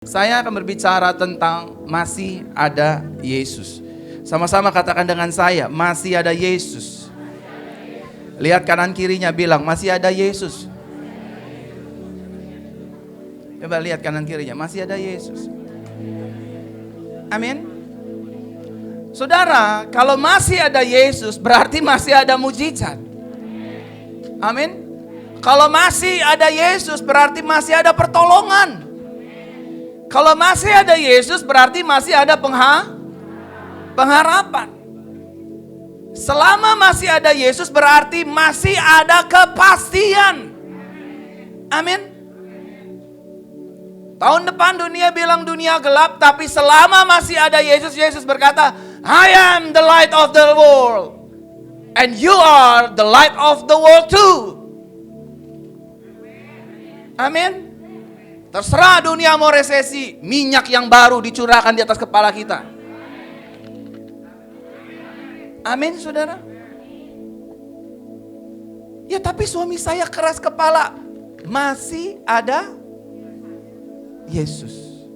Saya akan berbicara tentang masih ada Yesus. Sama-sama katakan dengan saya, masih ada Yesus. Lihat kanan kirinya, bilang masih ada Yesus. Coba lihat kanan kirinya, masih ada Yesus. Amin. Saudara, kalau masih ada Yesus berarti masih ada mujizat. Amin. Kalau masih ada Yesus berarti masih ada pertolongan. Kalau masih ada Yesus berarti masih ada pengharapan. Selama masih ada Yesus berarti masih ada kepastian. Amin. Tahun depan dunia bilang dunia gelap, tapi selama masih ada Yesus, Yesus berkata, I am the light of the world. And you are the light of the world too. Amin. Terserah dunia mau resesi, minyak yang baru dicurahkan di atas kepala kita. Amin, saudara. Ya tapi suami saya keras kepala. Masih ada Yesus.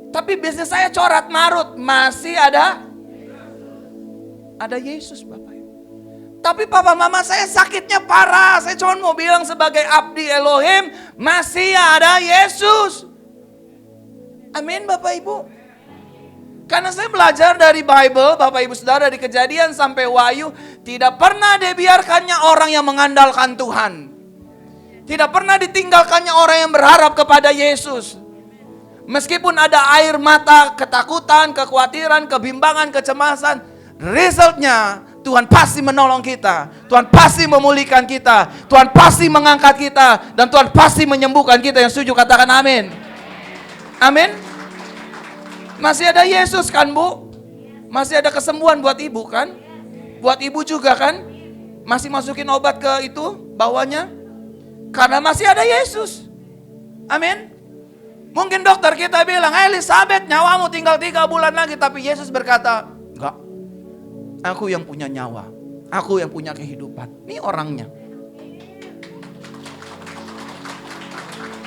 Tapi bisnis saya corat marut. Masih ada Yesus, Bapak. Tapi papa mama saya sakitnya parah. Saya cuma mau bilang sebagai abdi Elohim, masih ada Yesus. Amin, Bapak Ibu. Karena saya belajar dari Bible, Bapak Ibu Saudara, dari Kejadian sampai Wahyu, tidak pernah dibiarkannya orang yang mengandalkan Tuhan. Tidak pernah ditinggalkannya orang yang berharap kepada Yesus. Meskipun ada air mata, ketakutan, kekhawatiran, kebimbangan, kecemasan, resultnya Tuhan pasti menolong kita. Tuhan pasti memulihkan kita. Tuhan pasti mengangkat kita. Dan Tuhan pasti menyembuhkan kita. Yang setuju katakan amin. Amin. Masih ada Yesus kan, Bu? Masih ada kesembuhan buat ibu kan? Buat ibu juga kan? Masih masukin obat ke itu bawahnya? Karena masih ada Yesus. Amin. Mungkin dokter kita bilang, Elizabeth, nyawamu tinggal 3 bulan lagi. Tapi Yesus berkata, enggak. Aku yang punya nyawa. Aku yang punya kehidupan. Ini orangnya.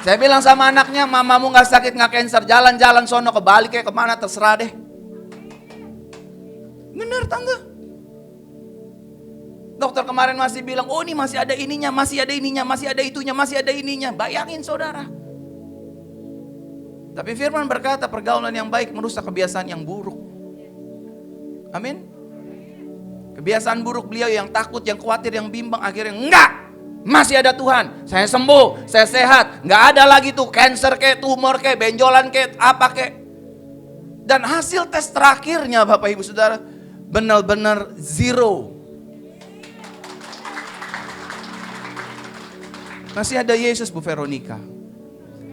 Saya bilang sama anaknya, mamamu gak sakit, gak cancer. Jalan-jalan sono ke Bali kayak kemana terserah deh. Bener tangga. Dokter kemarin masih bilang, oh ini masih ada ininya, masih ada ininya, masih ada itunya, masih ada ininya. Bayangin saudara. Tapi firman berkata pergaulan yang baik merusak kebiasaan yang buruk. Amin. Kebiasaan buruk beliau yang takut, yang khawatir, yang bimbang, akhirnya enggak. Masih ada Tuhan. Saya sembuh, saya sehat. Enggak ada lagi tuh cancer kayak, tumor kayak, benjolan kayak, apa kayak. Dan hasil tes terakhirnya Bapak Ibu Saudara, benar-benar zero. Masih ada Yesus, Bu Veronica.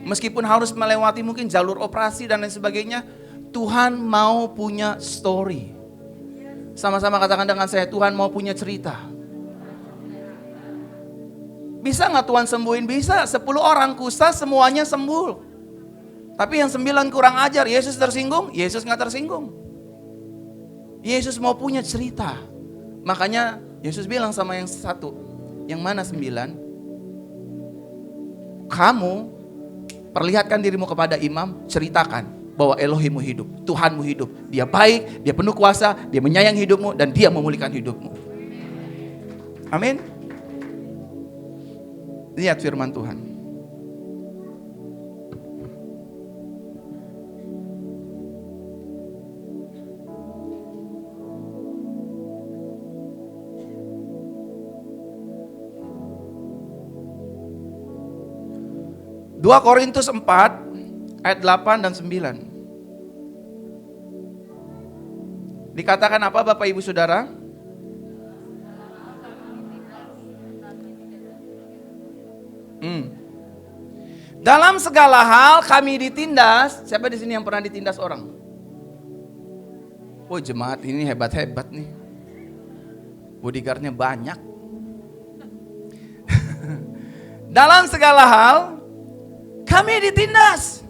Meskipun harus melewati mungkin jalur operasi dan lain sebagainya, Tuhan mau punya story. Sama-sama katakan dengan saya, Tuhan mau punya cerita. Bisa gak Tuhan sembuhin? Bisa. 10 orang kusta semuanya sembuh. Tapi yang 9 kurang ajar. Yesus tersinggung? Yesus gak tersinggung. Yesus mau punya cerita. Makanya Yesus bilang sama yang 1, yang mana 9? Kamu perlihatkan dirimu kepada imam, ceritakan bahwa Elohimmu hidup, Tuhanmu hidup. Dia baik, dia penuh kuasa, dia menyayangi hidupmu, dan dia memulihkan hidupmu. Amin. Lihat firman Tuhan. Dua Korintus 4 ayat 8 dan 9. Dikatakan apa Bapak Ibu Saudara? Dalam segala hal kami ditindas. Siapa di sini yang pernah ditindas orang? Oh, jemaat ini hebat-hebat nih. Bodyguardnya banyak. Dalam segala hal kami ditindas.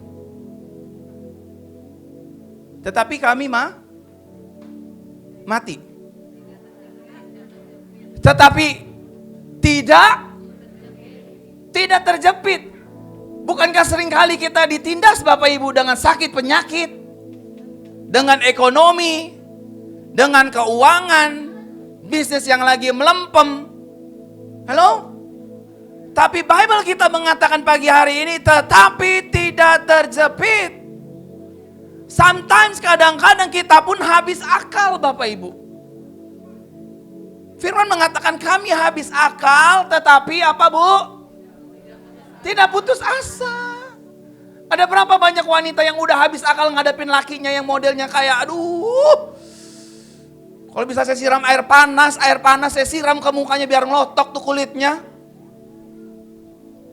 Tetapi kami mati. Tetapi tidak terjepit. Bukankah seringkali kita ditindas Bapak Ibu dengan sakit penyakit, dengan ekonomi, dengan keuangan, bisnis yang lagi melempem. Halo? Tapi Bible kita mengatakan pagi hari ini, tetapi tidak terjepit. Sometimes kadang-kadang kita pun habis akal Bapak Ibu. Firman mengatakan kami habis akal, tetapi apa Bu? Tidak putus asa. Ada berapa banyak wanita yang udah habis akal ngadepin lakinya yang modelnya kayak aduh. Kalau bisa saya siram air panas saya siram ke mukanya biar ngelotok tuh kulitnya.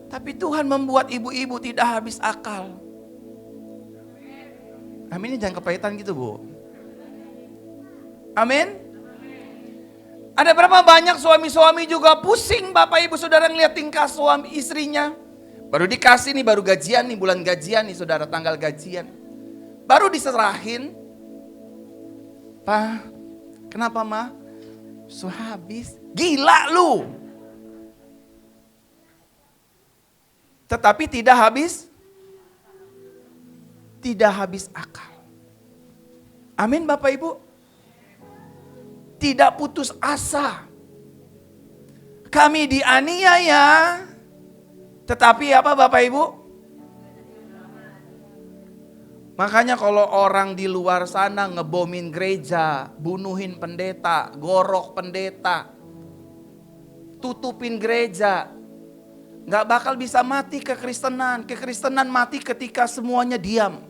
Tapi Tuhan membuat ibu-ibu tidak habis akal. Amin, jangan kepahitan gitu Bu. Amin. Ada berapa banyak suami-suami juga pusing Bapak Ibu Saudara ngeliat tingkah suami istrinya. Baru dikasih nih, baru gajian nih, bulan gajian nih saudara, tanggal gajian. Baru diserahin. Pak, kenapa Ma? So habis. Gila lu. Tetapi tidak habis akal. Amin Bapak Ibu. Tidak putus asa. Kami dianiaya. Tetapi apa Bapak Ibu? Makanya kalau orang di luar sana ngebomin gereja, bunuhin pendeta, gorok pendeta, tutupin gereja, gak bakal bisa mati kekristenan. Kekristenan mati ketika semuanya diam.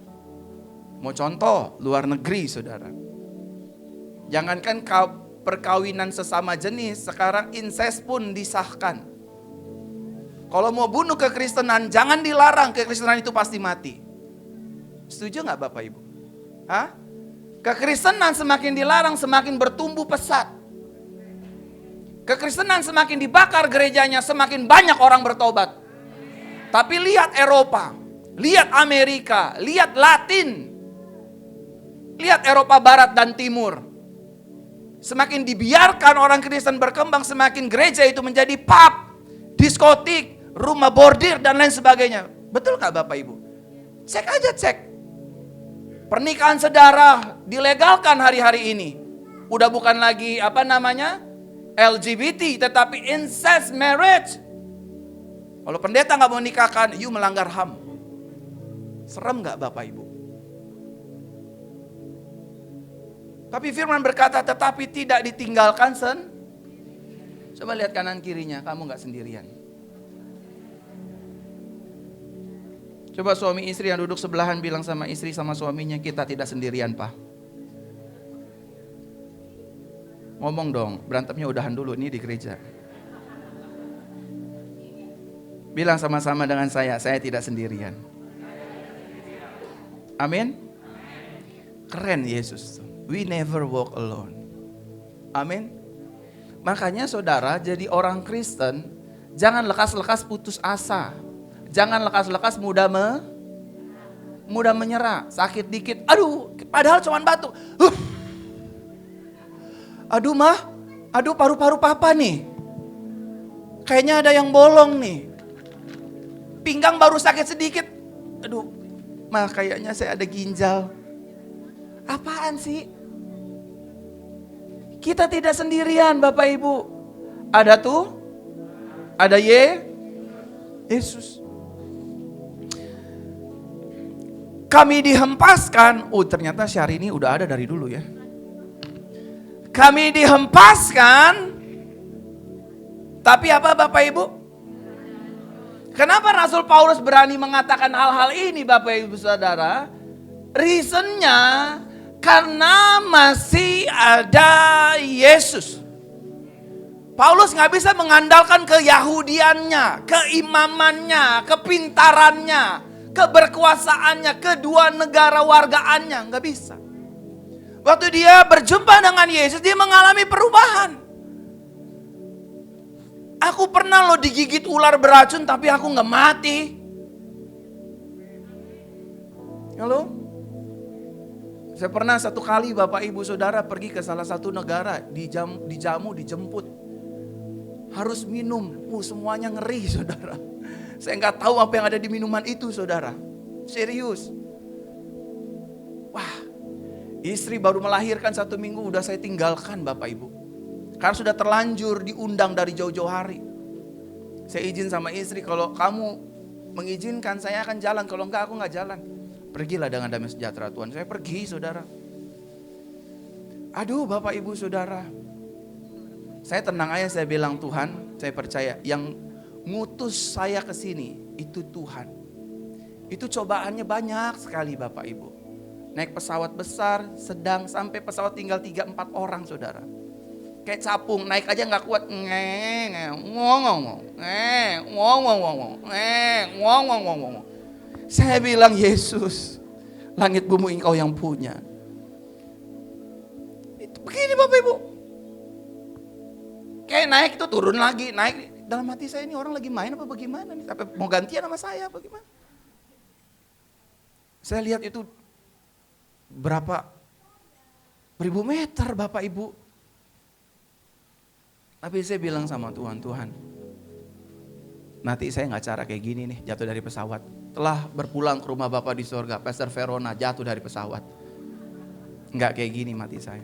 Mau contoh, luar negeri saudara. Jangankan perkawinan sesama jenis, sekarang incest pun disahkan. Kalau mau bunuh kekristenan, jangan dilarang, kekristenan itu pasti mati. Setuju gak Bapak Ibu? Hah? Kekristenan semakin dilarang, semakin bertumbuh pesat. Kekristenan semakin dibakar gerejanya, semakin banyak orang bertobat. Tapi lihat Eropa, lihat Amerika, lihat Latin. Lihat Eropa Barat dan Timur. Semakin dibiarkan orang Kristen berkembang, semakin gereja itu menjadi pub, diskotik, rumah bordir dan lain sebagainya. Betul gak Bapak Ibu? Cek aja cek. Pernikahan sedara dilegalkan hari-hari ini. Udah bukan lagi LGBT, tetapi incest marriage. Kalau pendeta gak mau nikahkan, you melanggar HAM. Serem gak Bapak Ibu? Tapi firman berkata, tetapi tidak ditinggalkan Coba lihat kanan kirinya, kamu gak sendirian. Coba suami istri yang duduk sebelahan bilang sama istri sama suaminya, kita tidak sendirian Pak. Ngomong dong, berantemnya udahan dulu nih di gereja. Bilang sama-sama dengan saya tidak sendirian. Amin. Keren Yesus. We never walk alone. Amin. Makanya saudara jadi orang Kristen, jangan lekas-lekas putus asa. Jangan lekas-lekas mudah menyerah. Sakit dikit, aduh padahal cuma batuk. Aduh mah, aduh paru-paru papa nih. Kayaknya ada yang bolong nih. Pinggang baru sakit sedikit. Aduh, mah kayaknya saya ada ginjal. Apaan sih? Kita tidak sendirian Bapak Ibu. Ada tuh, ada Yesus. Kami dihempaskan, ternyata syari ini udah ada dari dulu ya. Kami dihempaskan, tapi apa Bapak Ibu? Kenapa Rasul Paulus berani mengatakan hal-hal ini Bapak Ibu Saudara? Reasonnya karena masih ada Yesus. Paulus gak bisa mengandalkan keyahudiannya, keimamannya, kepintarannya, keberkuasaannya, kedua negara wargaannya. Gak bisa. Waktu dia berjumpa dengan Yesus, dia mengalami perubahan. Aku pernah loh digigit ular beracun tapi aku gak mati. Halo? Saya pernah satu kali Bapak Ibu Saudara pergi ke salah satu negara, dijamu, dijemput. Harus minum, semuanya ngeri saudara. Saya nggak tahu apa yang ada di minuman itu, saudara. Serius. Wah, istri baru melahirkan 1 minggu udah saya tinggalkan Bapak Ibu. Karena sudah terlanjur diundang dari jauh-jauh hari. Saya izin sama istri, kalau kamu mengizinkan saya akan jalan, kalau enggak aku nggak jalan. Pergilah dengan damai sejahtera Tuhan. Saya pergi, saudara. Aduh Bapak Ibu Saudara, saya tenang aja, saya bilang Tuhan, saya percaya yang ngutus saya ke sini itu Tuhan. Itu cobaannya banyak sekali Bapak Ibu. Naik pesawat besar, sedang, sampai pesawat tinggal 3-4 orang saudara. Kayak capung, naik aja gak kuat. Saya bilang, Yesus, langit bumi Engkau yang punya. Itu begini Bapak Ibu. Kayak naik itu turun lagi, naik. Dalam hati saya, ini orang lagi main apa bagaimana nih? Sampai mau gantian sama saya bagaimana? Saya lihat itu berapa ribu meter Bapak Ibu. Tapi saya bilang sama Tuhan, Tuhan, nanti saya gak cara kayak gini nih, jatuh dari pesawat. Telah berpulang ke rumah Bapak di surga, Pastor Verona jatuh dari pesawat. Enggak kayak gini mati saya.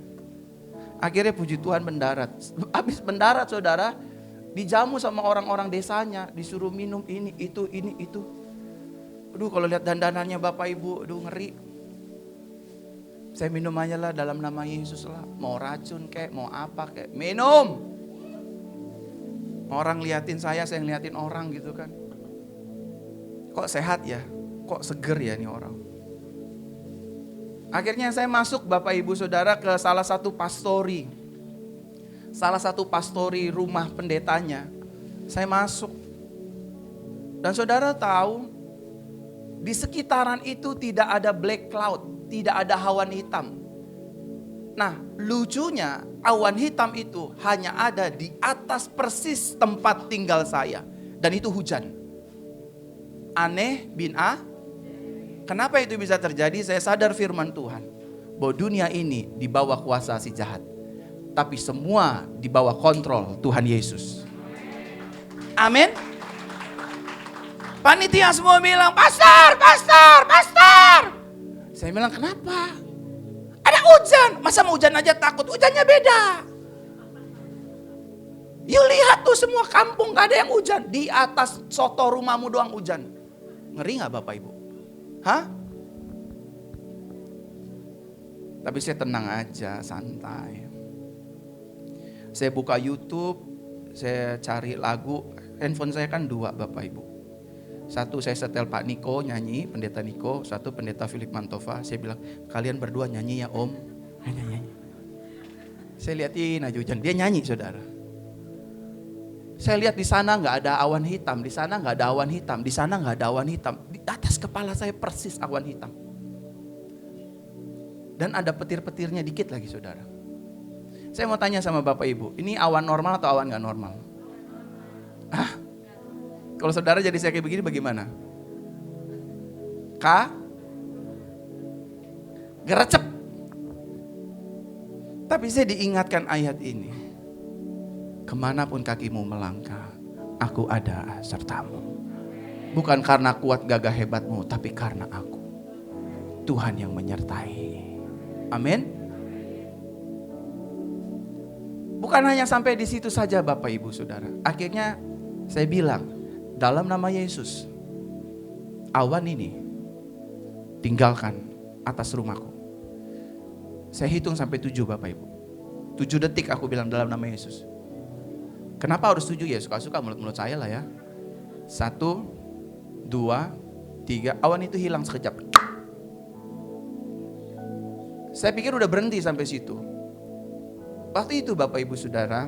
Akhirnya puji Tuhan mendarat. Habis mendarat saudara, dijamu sama orang-orang desanya, disuruh minum ini, itu. Aduh kalau lihat dandanannya Bapak Ibu, aduh ngeri. Saya minum aja lah dalam nama Yesus lah. Mau racun kek, mau apa kek, minum. Orang liatin saya ngeliatin orang gitu kan. Kok sehat ya? Kok seger ya nih orang? Akhirnya saya masuk Bapak Ibu Saudara ke salah satu pastori. Salah satu pastori rumah pendetanya. Saya masuk. Dan saudara tahu, di sekitaran itu tidak ada black cloud, tidak ada awan hitam. Nah, lucunya awan hitam itu hanya ada di atas persis tempat tinggal saya. Dan itu hujan. Aneh bin A. Kenapa itu bisa terjadi? Saya sadar firman Tuhan. Bahwa dunia ini di bawah kuasa si jahat. Tapi semua di bawah kontrol Tuhan Yesus. Amin. Panitia semua bilang, Pastor. Saya bilang, kenapa? Ada hujan, masa mau hujan aja takut? Hujannya beda. You lihat tuh semua kampung gak ada yang hujan. Di atas soto rumahmu doang hujan. Ngeri gak Bapak Ibu? Hah? Tapi saya tenang aja, santai. Saya buka YouTube, saya cari lagu. Handphone saya kan 2 Bapak Ibu. Satu saya setel Pak Niko nyanyi, pendeta Niko. Satu pendeta Philip Mantova. Saya bilang, kalian berdua nyanyi ya Om. Nyanyi. Saya liatin aja hujan, dia nyanyi saudara. Saya lihat di sana nggak ada awan hitam, di sana nggak ada awan hitam, di sana nggak ada awan hitam. Di atas kepala saya persis awan hitam. Dan ada petir-petirnya dikit lagi saudara. Saya mau tanya sama Bapak Ibu, ini awan normal atau awan nggak normal? Hah? Kalau saudara jadi saya kayak begini bagaimana? Gerecep. Tapi saya diingatkan ayat ini. Kemanapun kakimu melangkah, aku ada sertamu. Bukan karena kuat gagah hebatmu, tapi karena aku. Tuhan yang menyertai. Amin. Bukan hanya sampai di situ saja Bapak Ibu Saudara. Akhirnya saya bilang, dalam nama Yesus, awan ini tinggalkan atas rumahku. Saya hitung sampai 7 Bapak Ibu. 7 detik aku bilang dalam nama Yesus. Kenapa harus 7 ya? Suka-suka mulut-mulut saya lah ya. 1, 2, 3. Awan itu hilang sekejap. Saya pikir udah berhenti sampai situ. Waktu itu Bapak Ibu Saudara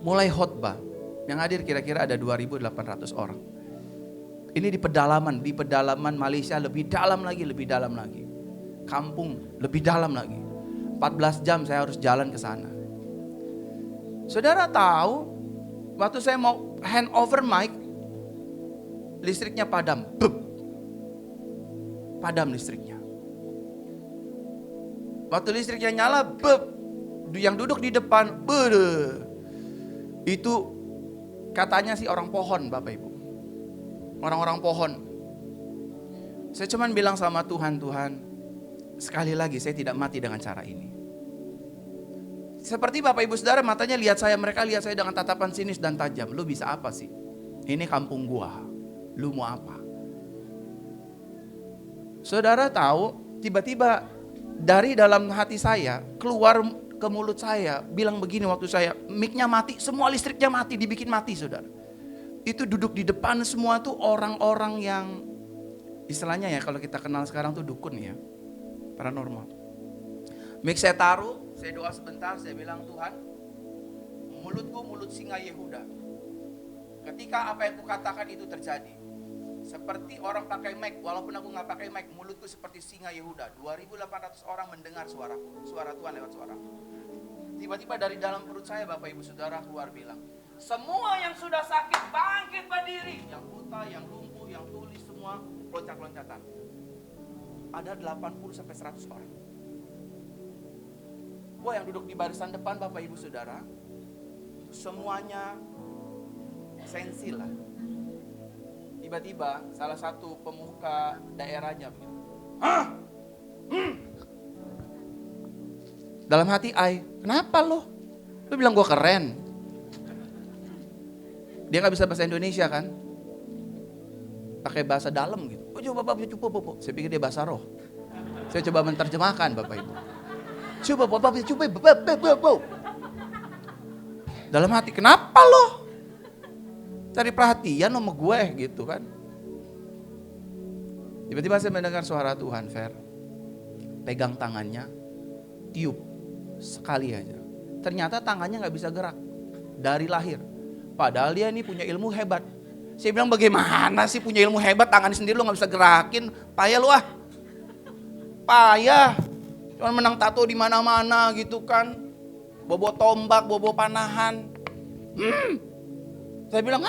mulai khotbah. Yang hadir kira-kira ada 2.800 orang. Ini di pedalaman Malaysia lebih dalam lagi. Kampung lebih dalam lagi. 14 jam saya harus jalan ke sana. Saudara tahu, waktu saya mau hand over mic, listriknya padam. Bup. Padam listriknya. Waktu listriknya nyala, bup. Yang duduk di depan, itu katanya sih orang pohon Bapak Ibu. orang-orang pohon. Saya cuman bilang sama Tuhan, sekali lagi saya tidak mati dengan cara ini. Seperti Bapak Ibu Saudara matanya lihat saya, mereka lihat saya dengan tatapan sinis dan tajam. Lu bisa apa sih? Ini kampung gua, lu mau apa? Saudara tahu, tiba-tiba dari dalam hati saya, keluar ke mulut saya, bilang begini waktu saya, mic-nya mati, semua listriknya mati, dibikin mati saudara. Itu duduk di depan semua tuh orang-orang yang, istilahnya ya kalau kita kenal sekarang tuh dukun ya, paranormal. Mic saya taruh, saya doa sebentar, saya bilang Tuhan, mulutku mulut singa Yehuda. Ketika apa yang kukatakan itu terjadi, seperti orang pakai mic, walaupun aku nggak pakai mic, mulutku seperti singa Yehuda. 2.800 orang mendengar suara Tuhan lewat suaraku. Tiba-tiba dari dalam perut saya Bapak Ibu Saudara keluar bilang, semua yang sudah sakit bangkit berdiri. Yang buta, yang lumpuh, yang tuli semua loncat-loncatan. Ada 80-100 orang. Wah, yang duduk di barisan depan Bapak Ibu Saudara, semuanya sensi lah. Tiba-tiba salah satu pemuka daerahnya begitu. Hah? Dalam hati kenapa lo? Lo bilang gue keren. Dia gak bisa bahasa Indonesia kan? Pakai bahasa dalam gitu. Oh coba Bapak, coba. Saya pikir dia bahasa roh. Saya coba menerjemahkan Bapak Ibu. Coba Bapak. Dalam hati, kenapa lo? Cari perhatian sama gue gitu kan. Tiba-tiba saya mendengar suara Tuhan, Fer. Pegang tangannya, tiup sekali aja. Ternyata tangannya gak bisa gerak dari lahir. Padahal dia ini punya ilmu hebat. Saya bilang bagaimana sih punya ilmu hebat, tangan sendiri lo gak bisa gerakin. Payah lo Payah. Cuma menang tato di mana-mana gitu kan. Bobo tombak, bobo panahan. Saya bilang,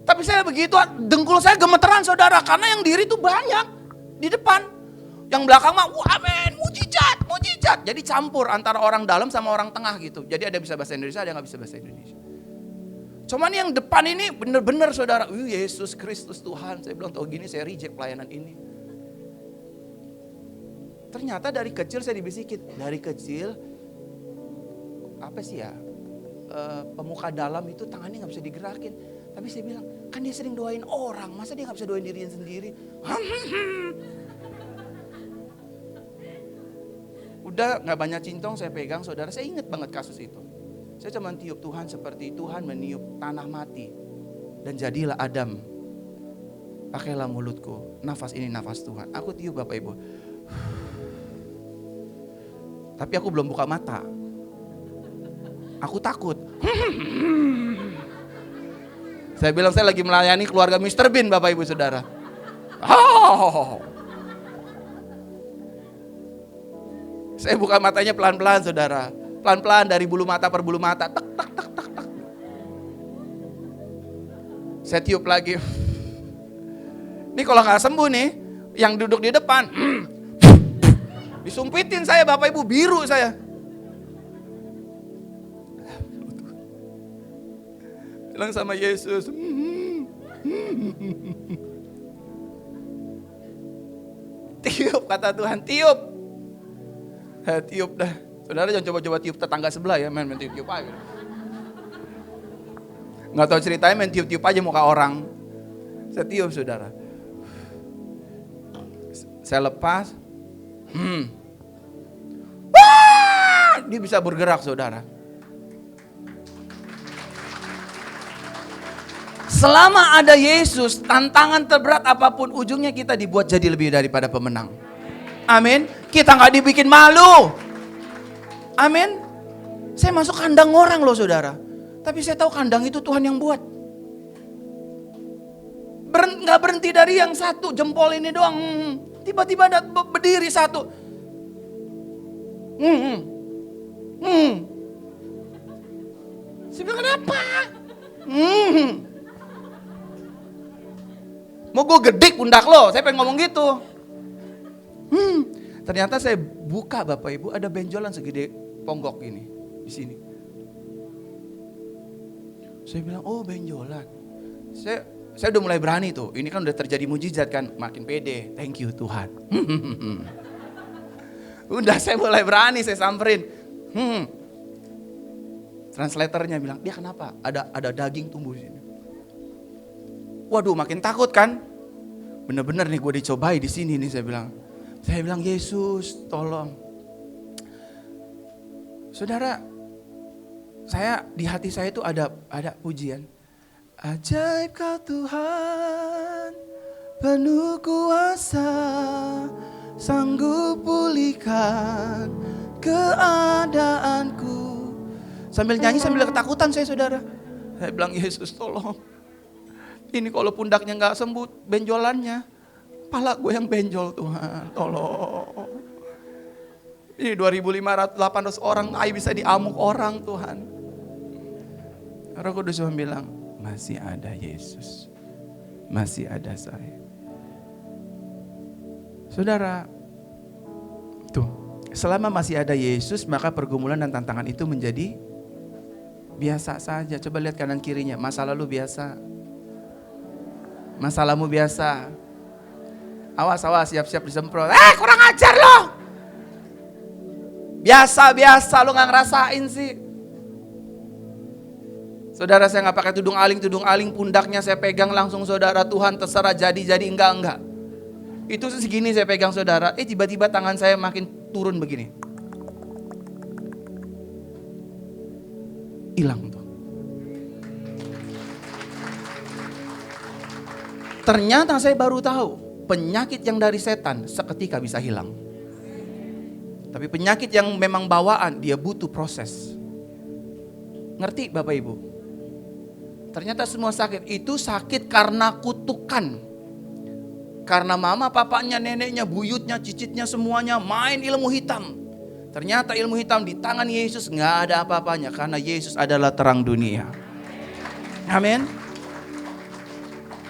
tapi saya begitu, dengkul saya gemeteran saudara, karena yang diri itu banyak di depan. Yang belakang mah, wah men, mujizat. Jadi campur antara orang dalam sama orang tengah gitu. Jadi ada bisa bahasa Indonesia, ada yang gak bisa bahasa Indonesia. Cuman yang depan ini benar-benar saudara, Yesus Kristus Tuhan. Saya bilang, gini saya reject pelayanan ini. Ternyata dari kecil saya dibisikin. Dari kecil, pemuka dalam itu tangannya gak bisa digerakin. Tapi saya bilang, kan dia sering doain orang, masa dia gak bisa doain dirinya sendiri? Udah gak banyak cincong saya pegang saudara, saya ingat banget kasus itu. Saya cuma tiup Tuhan seperti Tuhan meniup tanah mati. Dan jadilah Adam. Pakailah mulutku, nafas ini nafas Tuhan. Aku tiup Bapak Ibu. Tapi aku belum buka mata. Aku takut. Saya bilang saya lagi melayani keluarga Mr. Bean Bapak Ibu Saudara. Saya buka matanya pelan-pelan saudara. Pelan-pelan dari bulu mata per bulu mata. Tak. Saya tiup lagi. Ini kalau gak sembuh nih, yang duduk di depan. Disumpitin saya Bapak Ibu, biru saya. Bilang sama Yesus. Tiup kata Tuhan, tiup. Tiup dah. Saudara jangan coba-coba tiup tetangga sebelah ya, main tiup-tiup aja. Nggak tahu ceritanya main tiup-tiup aja muka orang. Saya tiup saudara. Saya lepas. Wah! Dia bisa bergerak saudara. Selama ada Yesus, tantangan terberat apapun ujungnya kita dibuat jadi lebih daripada pemenang. Amin. Kita nggak dibikin malu. Amin. Saya masuk kandang orang loh saudara. Tapi saya tahu kandang itu Tuhan yang buat. Nggak berhenti dari yang satu jempol ini doang. Tiba-tiba ada berdiri satu. Saya bilang kenapa? Mau gue gedik pundak lo, saya pengen ngomong gitu. Ternyata saya buka Bapak Ibu, ada benjolan segede ponggok ini di sini. Saya bilang, oh benjolan. Saya udah mulai berani tuh. Ini kan udah terjadi mujizat kan, makin pede. Thank you Tuhan. Udah saya mulai berani, saya samperin. Translatornya bilang, dia kenapa? Ada daging tumbuh di sini. Waduh, makin takut kan? Bener-bener nih gue dicobai di sini nih, saya bilang. Saya bilang, Yesus tolong. Saudara, saya di hati saya itu ada pujian. Ajaib kau Tuhan, penuh kuasa, sanggup pulihkan keadaanku. Sambil nyanyi sambil ketakutan saya, saudara. Saya bilang, Yesus tolong. Ini kalau pundaknya gak sembuh, benjolannya. Kepala gue yang benjol Tuhan, tolong. Ini 2.500, 800 orang, bisa diamuk orang Tuhan. Roh Kudus cuma bilang, masih ada Yesus. Masih ada saya. Saudara, tuh, selama masih ada Yesus, maka pergumulan dan tantangan itu menjadi biasa saja. Coba lihat kanan kirinya, masa lalu biasa. Masalahmu biasa. Awas, siap-siap disemprot. Kurang ajar lo. Biasa lo gak ngerasain sih. Saudara, saya gak pakai tudung aling, pundaknya saya pegang langsung, saudara. Tuhan terserah jadi enggak. Itu segini saya pegang, saudara. Tiba-tiba tangan saya makin turun begini. Hilang tuh. Ternyata saya baru tahu, penyakit yang dari setan seketika bisa hilang. Tapi penyakit yang memang bawaan, dia butuh proses. Ngerti Bapak Ibu? Ternyata semua sakit itu sakit karena kutukan. Karena mama, papanya, neneknya, buyutnya, cicitnya semuanya main ilmu hitam. Ternyata ilmu hitam di tangan Yesus gak ada apa-apanya. Karena Yesus adalah terang dunia. Amin.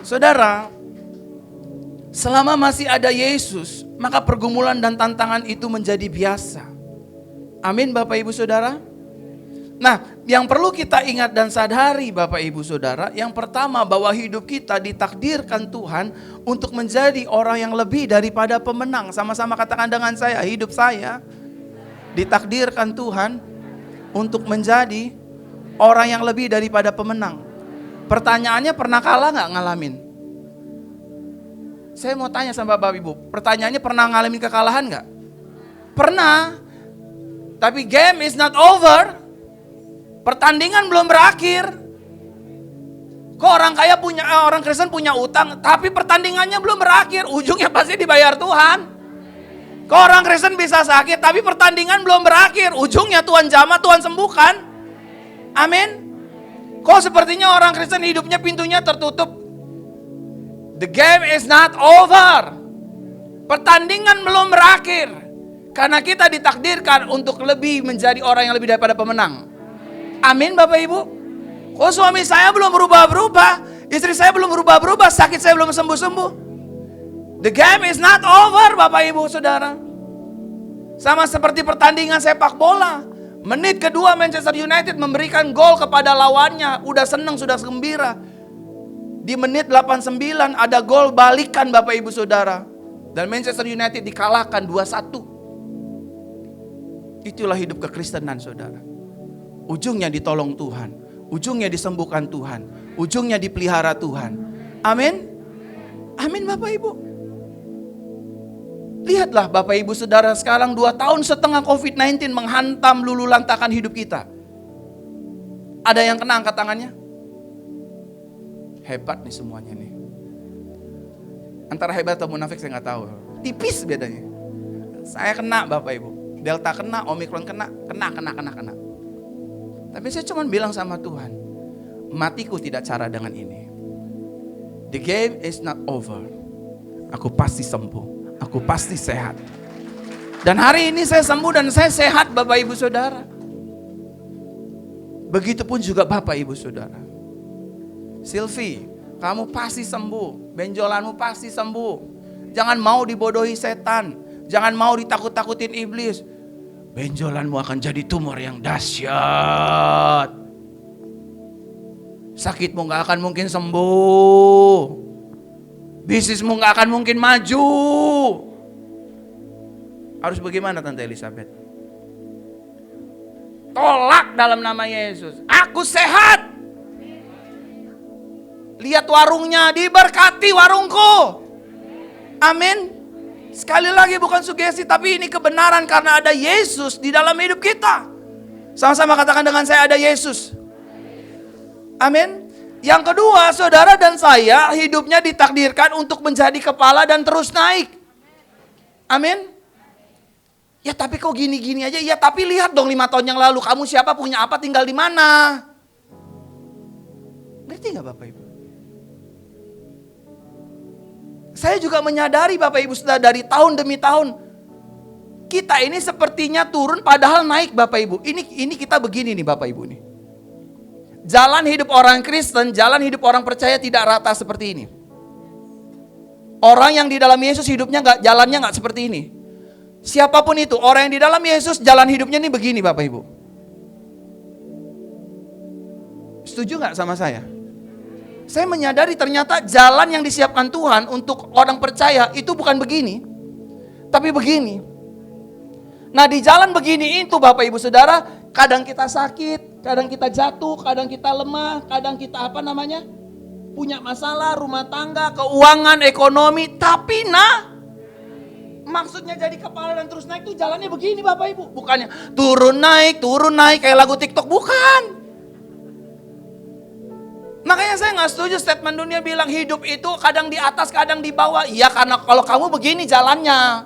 Saudara, selama masih ada Yesus, maka pergumulan dan tantangan itu menjadi biasa. Amin Bapak Ibu Saudara. Nah, yang perlu kita ingat dan sadari Bapak Ibu Saudara, yang pertama bahwa hidup kita ditakdirkan Tuhan untuk menjadi orang yang lebih daripada pemenang. Sama-sama katakan dengan saya, hidup saya ditakdirkan Tuhan untuk menjadi orang yang lebih daripada pemenang. Pertanyaannya, pernah kalah gak ngalamin? Saya mau tanya sama Bapak Ibu, pertanyaannya pernah ngalamin kekalahan gak? Pernah. Tapi game is not over. Pertandingan belum berakhir. Kok orang kaya orang Kristen punya utang, tapi pertandingannya belum berakhir. Ujungnya pasti dibayar Tuhan. Kok orang Kristen bisa sakit, tapi pertandingan belum berakhir. Ujungnya Tuhan jamah, Tuhan sembuhkan. Amin. Kok sepertinya orang Kristen hidupnya pintunya tertutup. The game is not over. Pertandingan belum berakhir. Karena kita ditakdirkan untuk lebih menjadi orang yang lebih daripada pemenang. Amin Bapak Ibu. Kok suami saya belum berubah-berubah, istri saya belum berubah-berubah, sakit saya belum sembuh-sembuh. The game is not over Bapak Ibu Saudara. Sama seperti pertandingan sepak bola. Menit kedua Manchester United memberikan gol kepada lawannya. Udah seneng, sudah gembira. Di menit 89 ada gol balikan Bapak Ibu Saudara. Dan Manchester United dikalahkan 2-1. Itulah hidup kekristenan Saudara. Ujungnya ditolong Tuhan. Ujungnya disembuhkan Tuhan. Ujungnya dipelihara Tuhan. Amin. Amin Bapak Ibu. Lihatlah Bapak Ibu Saudara, sekarang 2 tahun setengah COVID-19 menghantam lulu lantakan hidup kita. Ada yang kena angkat tangannya? Hebat nih semuanya nih. Antara hebat atau munafik saya gak tahu. Tipis bedanya. Saya kena Bapak Ibu. Delta kena, Omikron kena. Tapi saya cuma bilang sama Tuhan, matiku tidak cara dengan ini. The game is not over. Aku pasti sembuh. Aku pasti sehat. Dan hari ini saya sembuh dan saya sehat Bapak Ibu Saudara. Begitupun juga Bapak Ibu Saudara. Silvi, kamu pasti sembuh. Benjolanmu pasti sembuh. Jangan mau dibodohi setan. Jangan mau ditakut-takutin iblis. Benjolanmu akan jadi tumor yang dahsyat. Sakitmu gak akan mungkin sembuh. Bisnismu gak akan mungkin maju. Harus bagaimana Tante Elizabeth? Tolak dalam nama Yesus. Aku sehat. Lihat warungnya, diberkati warungku. Amin. Sekali lagi bukan sugesti, tapi ini kebenaran karena ada Yesus di dalam hidup kita. Sama-sama katakan dengan saya, ada Yesus. Amin. Yang kedua, saudara dan saya hidupnya ditakdirkan untuk menjadi kepala dan terus naik. Amin. Ya tapi kok gini-gini aja? Ya tapi lihat dong 5 tahun yang lalu, kamu siapa, punya apa, tinggal di mana? Ngerti gak Bapak Ibu? Saya juga menyadari Bapak Ibu Saudara dari tahun demi tahun. Kita ini sepertinya turun padahal naik Bapak Ibu. Ini kita begini nih Bapak Ibu nih. Jalan hidup orang Kristen, jalan hidup orang percaya tidak rata seperti ini. Orang yang di dalam Yesus hidupnya jalannya nggak seperti ini. Siapapun itu, orang yang di dalam Yesus jalan hidupnya nih begini Bapak Ibu. Setuju nggak sama saya? Saya menyadari ternyata jalan yang disiapkan Tuhan untuk orang percaya itu bukan begini, tapi begini. Nah di jalan begini itu Bapak Ibu Saudara, kadang kita sakit, kadang kita jatuh, kadang kita lemah, kadang kita punya masalah, rumah tangga, keuangan, ekonomi. Tapi maksudnya jadi kepala dan terus naik tuh jalannya begini Bapak Ibu. Bukannya turun naik kayak lagu TikTok, bukan. Makanya saya gak setuju statement dunia bilang hidup itu kadang di atas, kadang di bawah. Iya karena kalau kamu begini jalannya.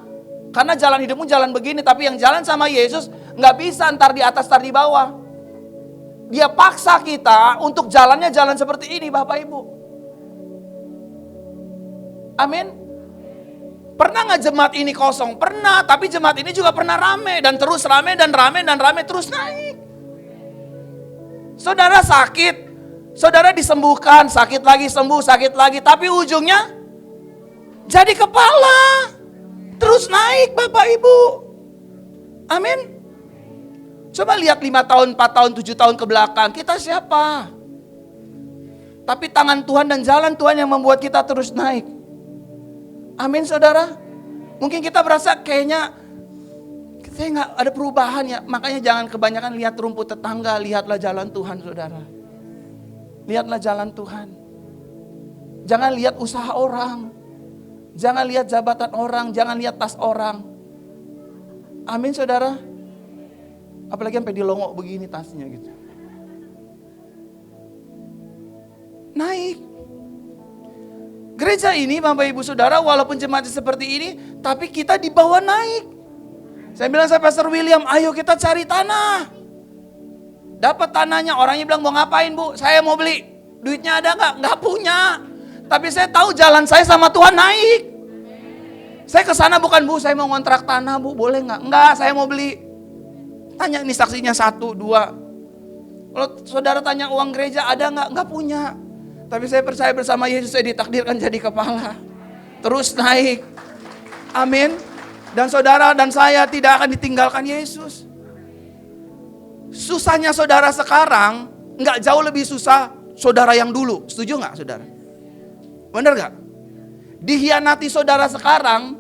Karena jalan hidupmu jalan begini, tapi yang jalan sama Yesus gak bisa ntar di atas, ntar di bawah. Dia paksa kita untuk jalannya jalan seperti ini Bapak Ibu. Amin. Pernah gak jemaat ini kosong? Pernah, tapi jemaat ini juga pernah rame. Dan terus rame dan rame dan rame terus naik. Saudara sakit, saudara disembuhkan, sakit lagi sembuh, sakit lagi. Tapi ujungnya jadi kepala. Terus naik Bapak Ibu. Amin. Coba lihat 5 tahun, 4 tahun, 7 tahun ke belakang. Kita siapa? Tapi tangan Tuhan dan jalan Tuhan yang membuat kita terus naik. Amin saudara. Mungkin kita berasa kayaknya saya gak ada perubahan ya. Makanya jangan kebanyakan lihat rumput tetangga. Lihatlah jalan Tuhan saudara. Lihatlah jalan Tuhan. Jangan lihat usaha orang. Jangan lihat jabatan orang. Jangan lihat tas orang. Amin saudara. Apalagi sampai dilongok begini tasnya gitu. Naik. Gereja ini Bapak Ibu Saudara walaupun jemaatnya seperti ini. Tapi kita dibawa naik. Saya bilang sama Pastor William, ayo kita cari tanah. Dapat tanahnya, orangnya bilang mau ngapain Bu? Saya mau beli. Duitnya ada gak? Gak punya. Tapi saya tahu jalan saya sama Tuhan naik. Saya kesana bukan Bu, saya mau ngontrak tanah Bu, boleh gak? Enggak, saya mau beli. Tanya ini saksinya 1, 2. Kalau saudara tanya uang gereja ada gak? Gak punya. Tapi saya percaya bersama Yesus saya ditakdirkan jadi kepala. Terus naik. Amin. Dan saudara dan saya tidak akan ditinggalkan Yesus. Susahnya saudara sekarang gak jauh lebih susah saudara yang dulu. Setuju gak saudara? Benar gak? Dihianati saudara sekarang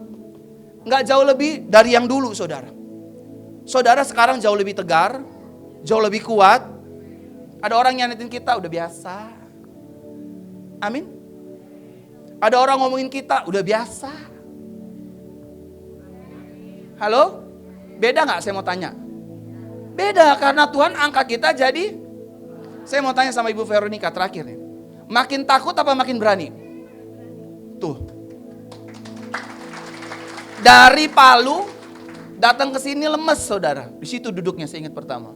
gak jauh lebih dari yang dulu saudara. Saudara sekarang jauh lebih tegar, jauh lebih kuat. Ada orang nyanetin kita udah biasa. Amin. Ada orang ngomongin kita udah biasa. Halo? Beda gak saya mau tanya? Beda karena Tuhan angkat kita jadi. Saya mau tanya sama Ibu Veronica terakhir nih. Makin takut apa makin berani? Tuh. Dari Palu datang ke sini lemes saudara. Di situ duduknya saya ingat pertama.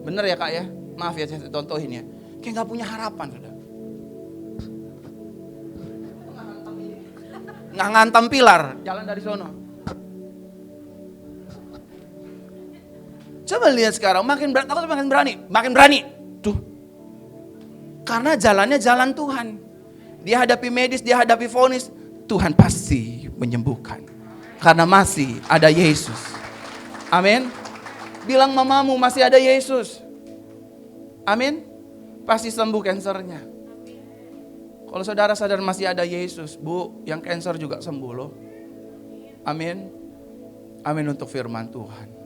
Bener ya Kak ya? Maaf ya saya contohin ya. Kayak gak punya harapan saudara. Nggak ngantam pilar, jalan dari sono. Coba lihat sekarang, makin makin berani. Tuh. Karena jalannya jalan Tuhan. Dia hadapi medis, dia hadapi vonis, Tuhan pasti menyembuhkan. Karena masih ada Yesus. Amin. Bilang mamamu masih ada Yesus. Amin. Pasti sembuh kansernya. Kalau saudara sadar masih ada Yesus, Bu, yang kanker juga sembuh loh. Amin. Amin untuk firman Tuhan.